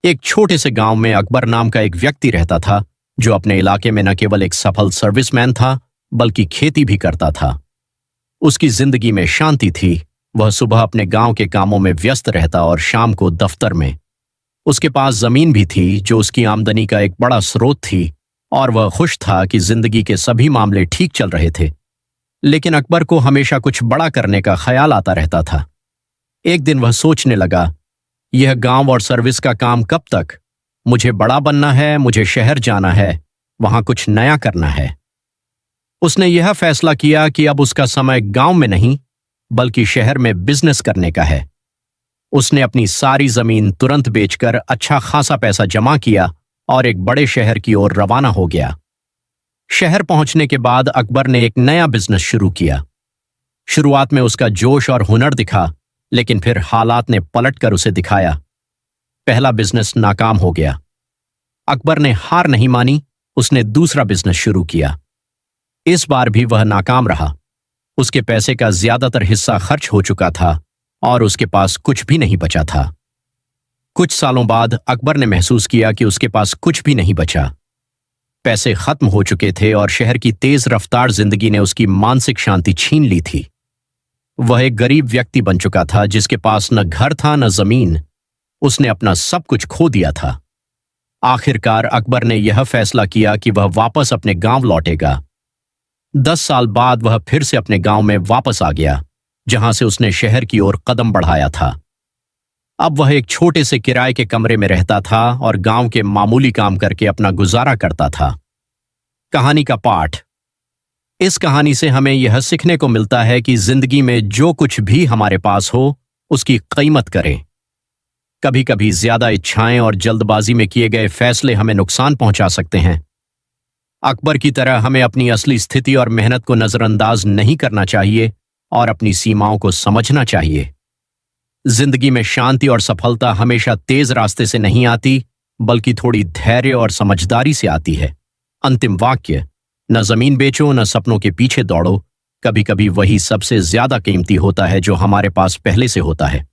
एक छोटे से गांव में अकबर नाम का एक व्यक्ति रहता था जो अपने इलाके में न केवल एक सफल सर्विसमैन था बल्कि खेती भी करता था। उसकी जिंदगी में शांति थी। वह सुबह अपने गांव के कामों में व्यस्त रहता और शाम को दफ्तर में। उसके पास जमीन भी थी जो उसकी आमदनी का एक बड़ा स्रोत थी और वह खुश था कि जिंदगी के सभी मामले ठीक चल रहे थे। लेकिन अकबर को हमेशा कुछ बड़ा करने का ख्याल आता रहता था। एक दिन वह सोचने लगा, यह गांव और सर्विस का काम कब तक? मुझे बड़ा बनना है, मुझे शहर जाना है, वहां कुछ नया करना है। उसने यह फैसला किया कि अब उसका समय गांव में नहीं बल्कि शहर में बिजनेस करने का है। उसने अपनी सारी जमीन तुरंत बेचकर अच्छा खासा पैसा जमा किया और एक बड़े शहर की ओर रवाना हो गया। शहर पहुंचने के बाद अकबर ने एक नया बिजनेस शुरू किया। शुरुआत में उसका जोश और हुनर दिखा, लेकिन फिर हालात ने पलटकर उसे दिखाया। पहला बिजनेस नाकाम हो गया। अकबर ने हार नहीं मानी। उसने दूसरा बिजनेस शुरू किया। इस बार भी वह नाकाम रहा। उसके पैसे का ज्यादातर हिस्सा खर्च हो चुका था और उसके पास कुछ भी नहीं बचा था। कुछ सालों बाद अकबर ने महसूस किया कि उसके पास कुछ भी नहीं बचा। पैसे खत्म हो चुके थे और शहर की तेज रफ्तार जिंदगी ने उसकी मानसिक शांति छीन ली थी। वह एक गरीब व्यक्ति बन चुका था जिसके पास न घर था न जमीन। उसने अपना सब कुछ खो दिया था। आखिरकार अकबर ने यह फैसला किया कि वह वापस अपने गांव लौटेगा। 10 साल बाद वह फिर से अपने गांव में वापस आ गया, जहां से उसने शहर की ओर कदम बढ़ाया था। अब वह एक छोटे से किराए के कमरे में रहता था और गांव के मामूली काम करके अपना गुजारा करता था। कहानी का पाठ। इस कहानी से हमें यह सीखने को मिलता है कि जिंदगी में जो कुछ भी हमारे पास हो उसकी कीमत करें। कभी कभी ज्यादा इच्छाएं और जल्दबाजी में किए गए फैसले हमें नुकसान पहुंचा सकते हैं। अकबर की तरह हमें अपनी असली स्थिति और मेहनत को नजरअंदाज नहीं करना चाहिए और अपनी सीमाओं को समझना चाहिए। जिंदगी में शांति और सफलता हमेशा तेज रास्ते से नहीं आती बल्कि थोड़ी धैर्य और समझदारी से आती है। अंतिम वाक्य। न जमीन बेचो न सपनों के पीछे दौड़ो। कभी कभी वही सबसे ज्यादा कीमती होता है जो हमारे पास पहले से होता है।